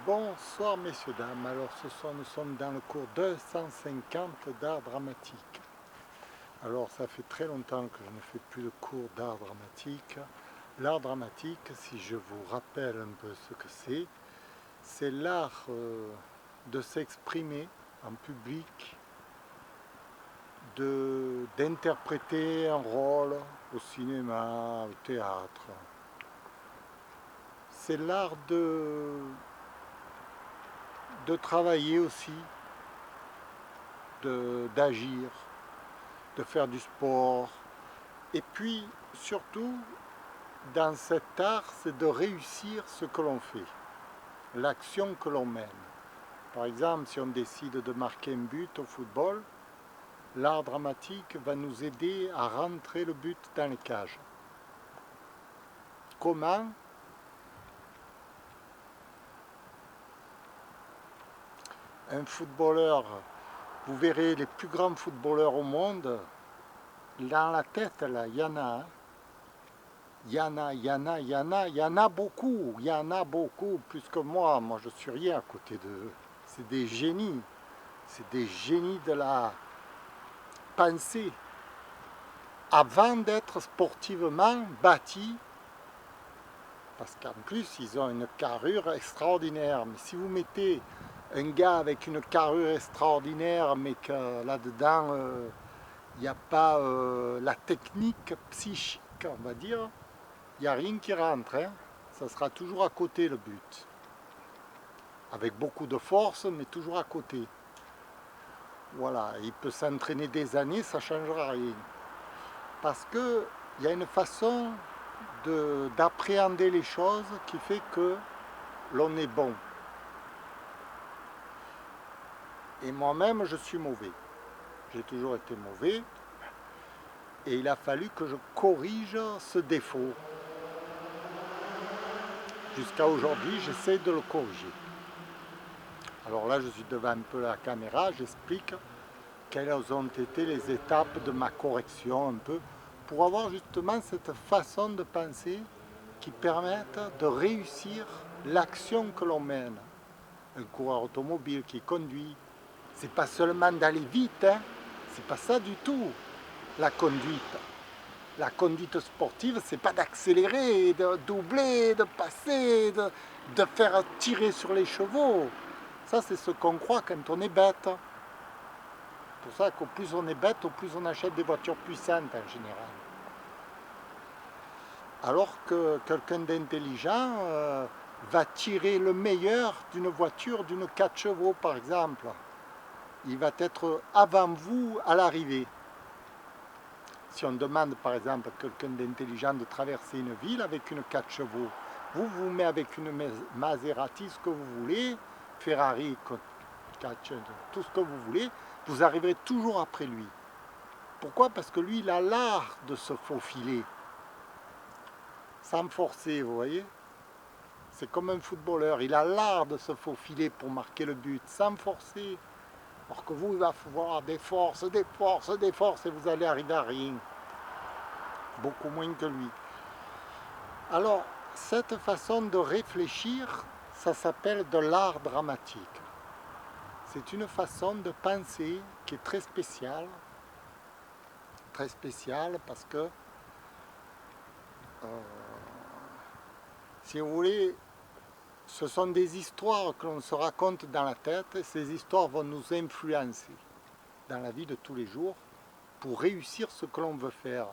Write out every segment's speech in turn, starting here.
Bonsoir messieurs, dames. Alors ce soir nous sommes dans le cours 250 d'art dramatique. Alors ça fait très longtemps que je ne fais plus de cours d'art dramatique. L'art dramatique, si je vous rappelle un peu ce que c'est l'art de s'exprimer en public, d'interpréter un rôle au cinéma, au théâtre. C'est l'art de travailler aussi, d'agir, de faire du sport. Et puis, surtout, dans cet art, c'est de réussir ce que l'on fait, l'action que l'on mène. Par exemple, si on décide de marquer un but au football, l'art dramatique va nous aider à rentrer le but dans les cages. Comment? Un footballeur, vous verrez les plus grands footballeurs au monde, dans la tête, là, il y en a. Il y en a beaucoup, plus que moi. Moi, je suis rien à côté d'eux. C'est des génies de la pensée. Avant d'être sportivement bâtis, parce qu'en plus, ils ont une carrure extraordinaire. Mais si vous mettez un gars avec une carrure extraordinaire, mais que là-dedans, il n'y a pas la technique psychique, on va dire, il n'y a rien qui rentre, hein. Ça sera toujours à côté le but. Avec beaucoup de force, mais toujours à côté. Voilà, il peut s'entraîner des années, ça ne changera rien. Parce qu'il y a une façon d'appréhender les choses qui fait que l'on est bon. Et moi-même, je suis mauvais. J'ai toujours été mauvais. Et il a fallu que je corrige ce défaut. Jusqu'à aujourd'hui, j'essaie de le corriger. Alors là, je suis devant un peu la caméra, j'explique quelles ont été les étapes de ma correction un peu, pour avoir justement cette façon de penser qui permette de réussir l'action que l'on mène. Un coureur automobile qui conduit, c'est pas seulement d'aller vite, hein, c'est pas ça du tout, la conduite. La conduite sportive, c'est pas d'accélérer, de doubler, de passer, de faire tirer sur les chevaux. Ça, c'est ce qu'on croit quand on est bête. C'est pour ça qu'au plus on est bête, au plus on achète des voitures puissantes en général. Alors que quelqu'un d'intelligent va tirer le meilleur d'une voiture d'une 4 chevaux par exemple. Il va être avant vous à l'arrivée. Si on demande par exemple à quelqu'un d'intelligent de traverser une ville avec une 4 chevaux, vous vous mettez avec une Maserati, ce que vous voulez, Ferrari, tout ce que vous voulez, vous arriverez toujours après lui. Pourquoi? Parce que lui, il a l'art de se faufiler, sans forcer, vous voyez. C'est comme un footballeur, il a l'art de se faufiler pour marquer le but, sans forcer. Alors que vous, il va falloir des forces, et vous allez arriver à rien. Beaucoup moins que lui. Alors, cette façon de réfléchir, ça s'appelle de l'art dramatique. C'est une façon de penser qui est très spéciale parce que, si vous voulez, ce sont des histoires que l'on se raconte dans la tête, et ces histoires vont nous influencer dans la vie de tous les jours pour réussir ce que l'on veut faire.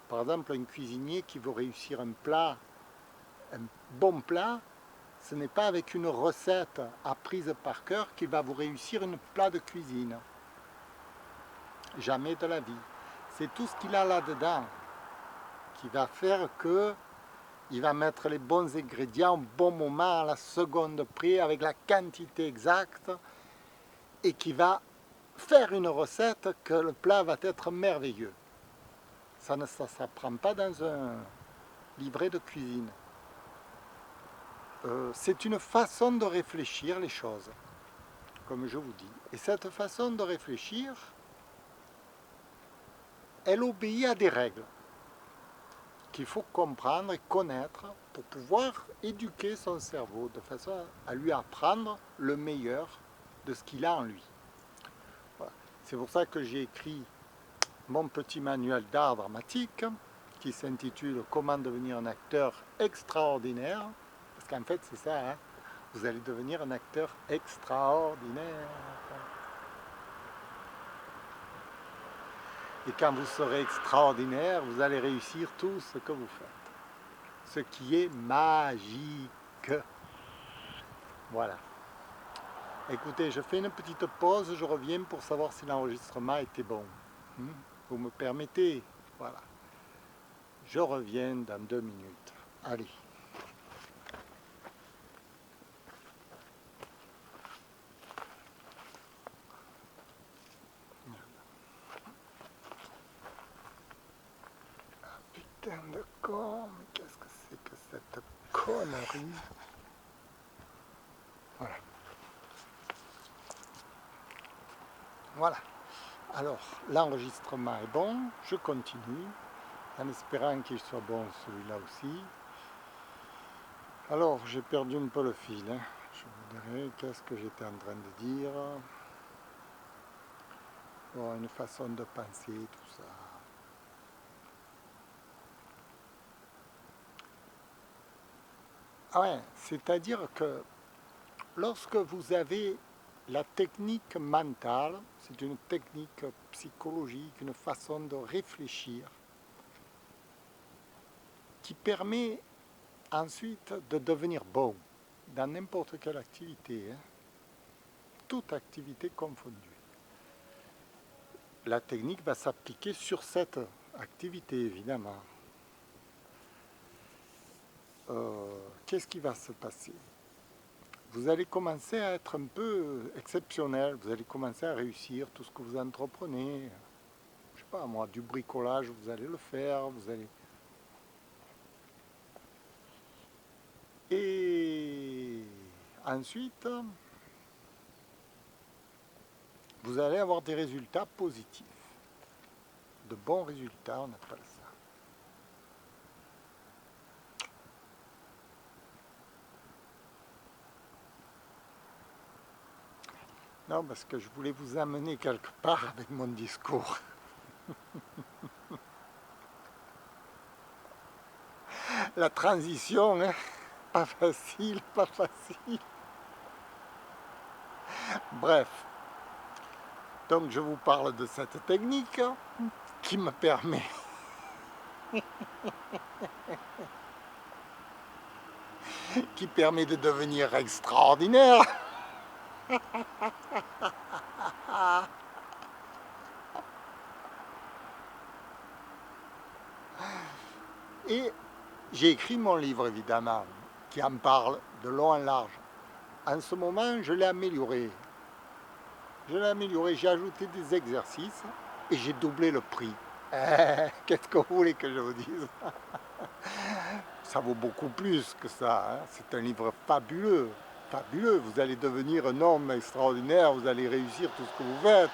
Par exemple, un cuisinier qui veut réussir un plat, un bon plat, ce n'est pas avec une recette apprise par cœur qu'il va vous réussir un plat de cuisine. Jamais de la vie. C'est tout ce qu'il a là-dedans qui va faire que il va mettre les bons ingrédients au bon moment, à la seconde près, avec la quantité exacte, et qui va faire une recette que le plat va être merveilleux. Ça ne s'apprend pas dans un livret de cuisine. C'est une façon de réfléchir les choses, comme je vous dis. Et cette façon de réfléchir, elle obéit à des règles. qu'il faut comprendre et connaître pour pouvoir éduquer son cerveau de façon à lui apprendre le meilleur de ce qu'il a en lui. Voilà. C'est pour ça que j'ai écrit mon petit manuel d'art dramatique qui s'intitule « Comment devenir un acteur extraordinaire ». Parce qu'en fait, c'est ça, hein, vous allez devenir un acteur extraordinaire. Et quand vous serez extraordinaire, vous allez réussir tout ce que vous faites. Ce qui est magique. Voilà. Écoutez, je fais une petite pause, je reviens pour savoir si l'enregistrement était bon. Vous me permettez? Voilà. Je reviens dans 2 minutes. Allez. Ah, putain de con, mais qu'est-ce que c'est que cette connerie? Voilà. Voilà. Alors, l'enregistrement est bon, je continue, en espérant qu'il soit bon celui-là aussi. Alors, j'ai perdu un peu le fil, hein. Je vous dirai qu'est-ce que j'étais en train de dire. Bon, une façon de penser, tout ça. Ah ouais, c'est-à-dire que lorsque vous avez la technique mentale, c'est une technique psychologique, une façon de réfléchir qui permet ensuite de devenir bon dans n'importe quelle activité, hein, toute activité confondue. La technique va s'appliquer sur cette activité, évidemment. Qu'est-ce qui va se passer? Vous allez commencer à être un peu exceptionnel, vous allez commencer à réussir tout ce que vous entreprenez. Je sais pas moi, du bricolage, vous allez le faire, vous allez... Et ensuite, vous allez avoir des résultats positifs. De bons résultats, on appelle ça. Non, parce que je voulais vous amener quelque part avec mon discours. La transition, hein, pas facile, pas facile. Bref, donc je vous parle de cette technique qui me permet de devenir extraordinaire. Et j'ai écrit mon livre, évidemment, qui en parle de long en large. En ce moment, je l'ai amélioré. J'ai ajouté des exercices et j'ai doublé le prix. Qu'est-ce que vous voulez que je vous dise? Ça vaut beaucoup plus que ça, hein. C'est un livre fabuleux, fabuleux. Vous allez devenir un homme extraordinaire, vous allez réussir tout ce que vous faites.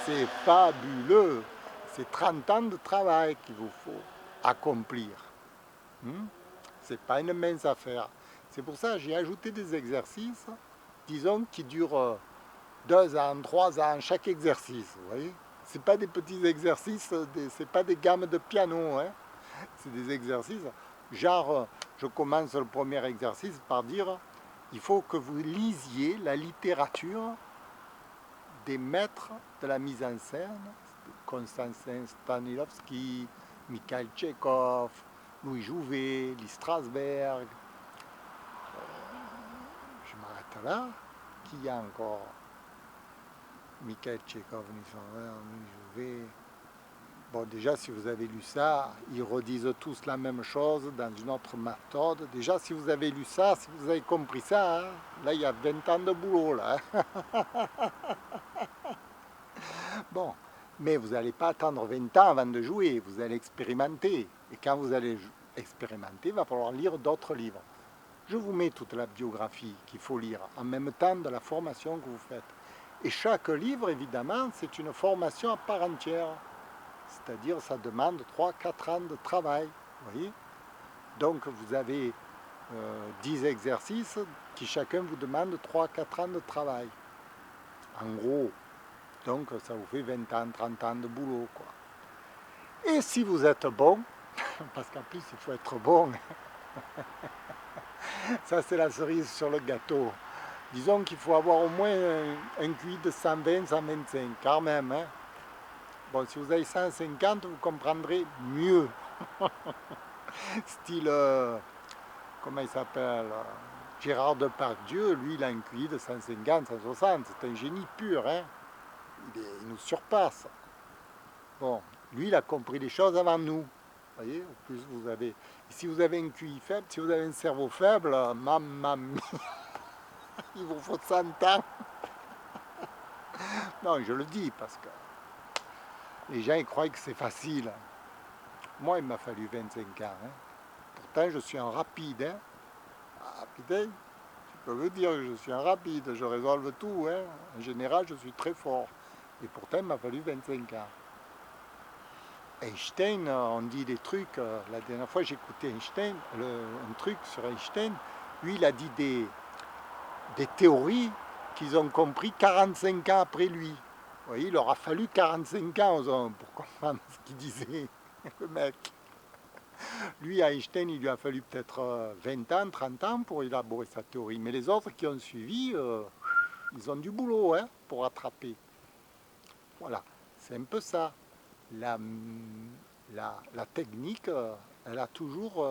C'est fabuleux. C'est 30 ans de travail qu'il vous faut accomplir. C'est pas une mince affaire. C'est pour ça que j'ai ajouté des exercices, disons, qui durent 2 ans, 3 ans, chaque exercice, vous voyez. C'est pas des petits exercices, c'est pas des gammes de piano, hein. C'est des exercices, genre, je commence le premier exercice par dire, il faut que vous lisiez la littérature des maîtres de la mise en scène, Konstantin Stanislavski, Mikhail Tchekhov, Louis Jouvet, Lee Strasberg. Je m'arrête là. Qui y a encore? Mikhail Tchekhov, Louis Jouvet. Bon, déjà, si vous avez lu ça, ils redisent tous la même chose dans une autre méthode. Déjà, si vous avez lu ça, si vous avez compris ça, hein, là, il y a 20 ans de boulot, là. Bon, mais vous n'allez pas attendre 20 ans avant de jouer, vous allez expérimenter. Et quand vous allez expérimenter, il va falloir lire d'autres livres. Je vous mets toute la biographie qu'il faut lire en même temps de la formation que vous faites. Et chaque livre, évidemment, c'est une formation à part entière. C'est-à-dire, ça demande 3-4 ans de travail. Vous voyez? Donc vous avez 10 exercices qui chacun vous demande 3-4 ans de travail. En gros, donc ça vous fait 20 ans, 30 ans de boulot, quoi. Et si vous êtes bon, parce qu'en plus il faut être bon, ça c'est la cerise sur le gâteau. Disons qu'il faut avoir au moins un QI de 120, 125, quand même. Hein. Bon, si vous avez 150, vous comprendrez mieux. Style, comment il s'appelle Gérard Depardieu, lui, il a un QI de 150, 160. C'est un génie pur. Hein. Il nous surpasse. Bon, lui, il a compris les choses avant nous. Vous voyez, en plus, vous avez... Si vous avez un QI faible, si vous avez un cerveau faible, mamma mia, il vous faut 100 ans. Non, je le dis parce que les gens ils croient que c'est facile. Moi, il m'a fallu 25 ans. Hein. Pourtant, je suis un rapide. Hein. Ah, putain, je peux vous dire que je suis un rapide, je résolve tout. Hein. En général, je suis très fort. Et pourtant, il m'a fallu 25 ans. Einstein, on dit des trucs. La dernière fois, j'écoutais Einstein, un truc sur Einstein. Lui, il a dit des théories qu'ils ont compris 45 ans après lui. Vous voyez, il leur a fallu 45 ans aux hommes pour comprendre ce qu'il disait, le mec. Lui, Einstein, il lui a fallu peut-être 20 ans, 30 ans pour élaborer sa théorie. Mais les autres qui ont suivi, ils ont du boulot hein, pour rattraper. Voilà, c'est un peu ça. La technique, elle a toujours,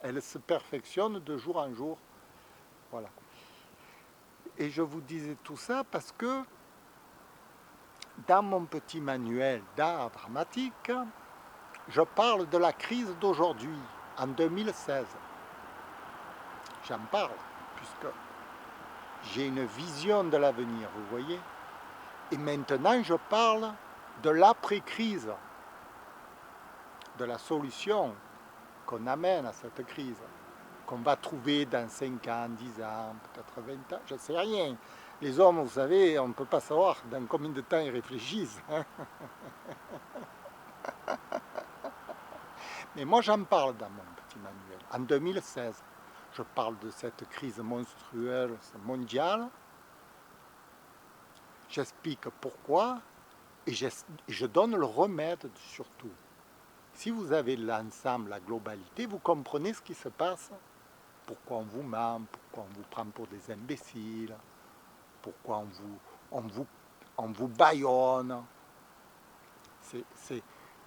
elle se perfectionne de jour en jour. Voilà. Et je vous disais tout ça parce que dans mon petit manuel d'art dramatique, je parle de la crise d'aujourd'hui, en 2016. J'en parle, puisque j'ai une vision de l'avenir, vous voyez. Et maintenant, je parle de l'après-crise, de la solution qu'on amène à cette crise, qu'on va trouver dans 5 ans, 10 ans, peut-être 20 ans, je ne sais rien. Les hommes, vous savez, on ne peut pas savoir dans combien de temps ils réfléchissent. Hein. Mais moi, j'en parle dans mon petit manuel. En 2016, je parle de cette crise monstrueuse mondiale. J'explique pourquoi et je donne le remède surtout. Si vous avez l'ensemble, la globalité, vous comprenez ce qui se passe. Pourquoi on vous ment, pourquoi on vous prend pour des imbéciles, pourquoi on vous bâillonne.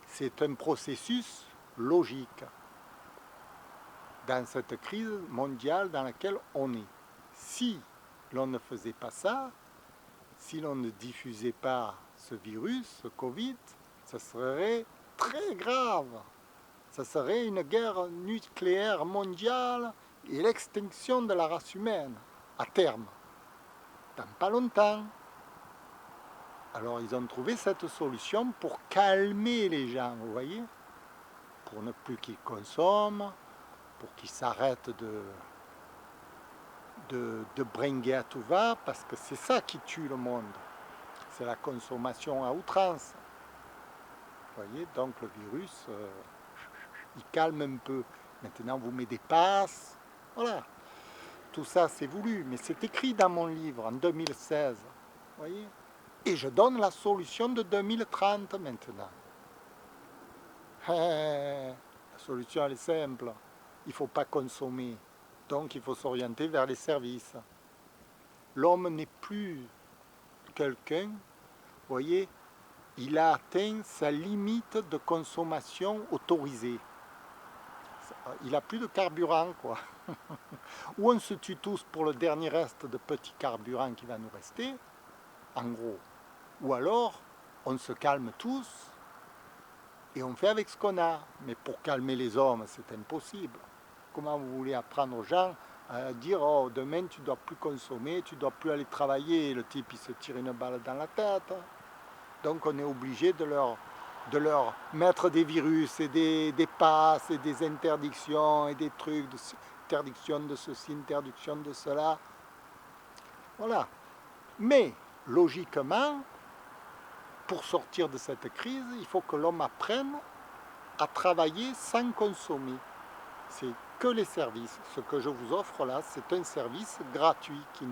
C'est un processus logique dans cette crise mondiale dans laquelle on est. Si l'on ne faisait pas ça, si l'on ne diffusait pas ce virus, ce Covid, ça serait très grave. Ça serait une guerre nucléaire mondiale et l'extinction de la race humaine, à terme, dans pas longtemps. Alors ils ont trouvé cette solution pour calmer les gens, vous voyez, pour ne plus qu'ils consomment, pour qu'ils s'arrêtent de bringuer à tout va, parce que c'est ça qui tue le monde. C'est la consommation à outrance. Vous voyez, donc le virus, il calme un peu. Maintenant, on vous met des passes. Voilà. Tout ça, c'est voulu. Mais c'est écrit dans mon livre en 2016. Vous voyez. Et je donne la solution de 2030 maintenant. La solution, elle est simple. Il ne faut pas consommer. Donc, il faut s'orienter vers les services. L'homme n'est plus quelqu'un, vous voyez, il a atteint sa limite de consommation autorisée. Il n'a plus de carburant, quoi. Ou on se tue tous pour le dernier reste de petit carburant qui va nous rester, en gros. Ou alors, on se calme tous et on fait avec ce qu'on a. Mais pour calmer les hommes, c'est impossible. Comment vous voulez apprendre aux gens à dire « Oh, demain, tu ne dois plus consommer, tu ne dois plus aller travailler ». Le type, il se tire une balle dans la tête. Donc, on est obligé de leur mettre des virus et des passes et des interdictions et des trucs, interdiction de ceci, interdiction de cela. Voilà. Mais, logiquement, pour sortir de cette crise, il faut que l'homme apprenne à travailler sans consommer. C'est que les services. Ce que je vous offre là, c'est un service gratuit qui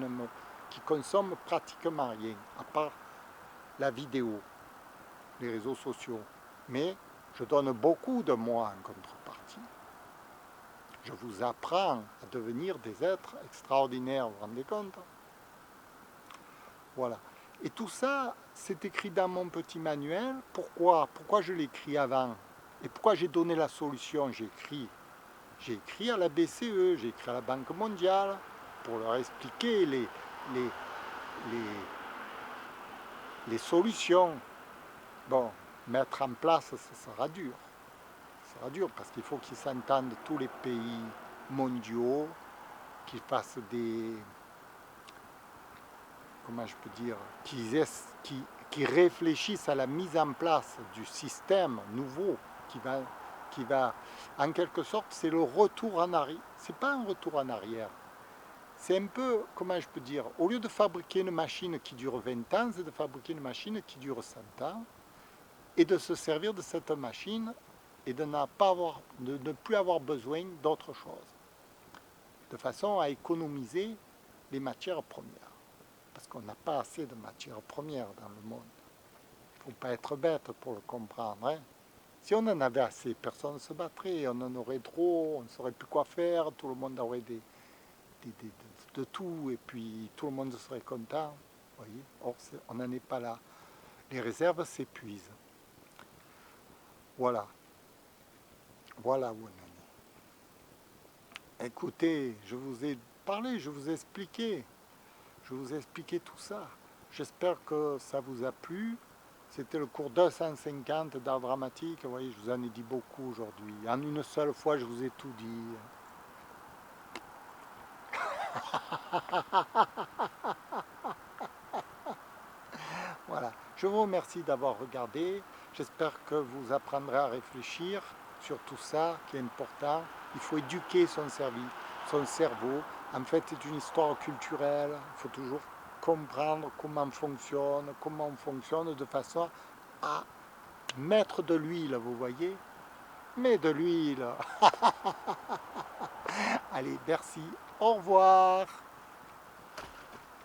consomme pratiquement rien, à part la vidéo, les réseaux sociaux. Mais je donne beaucoup de moi en contrepartie. Je vous apprends à devenir des êtres extraordinaires, vous vous rendez compte? Voilà. Et tout ça, c'est écrit dans mon petit manuel. Pourquoi je l'écris avant? Et pourquoi j'ai donné la solution? J'ai écrit à la BCE, j'ai écrit à la Banque mondiale pour leur expliquer les, les, les solutions. Bon, mettre en place, ça sera dur. Ça sera dur parce qu'il faut qu'ils s'entendent tous les pays mondiaux, qu'ils fassent des... Comment je peux dire, qui réfléchissent à la mise en place du système nouveau qui va en quelque sorte, c'est le retour en arrière. C'est pas un retour en arrière. C'est un peu, comment je peux dire, au lieu de fabriquer une machine qui dure 20 ans, c'est de fabriquer une machine qui dure 100 ans et de se servir de cette machine et de ne plus avoir besoin d'autre chose, de façon à économiser les matières premières. Parce qu'on n'a pas assez de matières premières dans le monde. Il ne faut pas être bête pour le comprendre. Hein. Si on en avait assez, personne ne se battrait, on en aurait trop, on ne saurait plus quoi faire, tout le monde aurait de tout, et puis tout le monde serait content. Voyez. Or, on n'en est pas là. Les réserves s'épuisent. Voilà. Voilà où on en est. Écoutez, je vous ai parlé, je vous ai expliqué. Je vous ai expliqué tout ça. J'espère que ça vous a plu. C'était le cours 250 d'art dramatique. Vous voyez, je vous en ai dit beaucoup aujourd'hui. En une seule fois, je vous ai tout dit. Voilà. Je vous remercie d'avoir regardé. J'espère que vous apprendrez à réfléchir sur tout ça qui est important. Il faut éduquer son cerveau. En fait, c'est une histoire culturelle. Il faut toujours comprendre comment on fonctionne de façon à mettre de l'huile, vous voyez? Mais de l'huile. Allez, merci. Au revoir.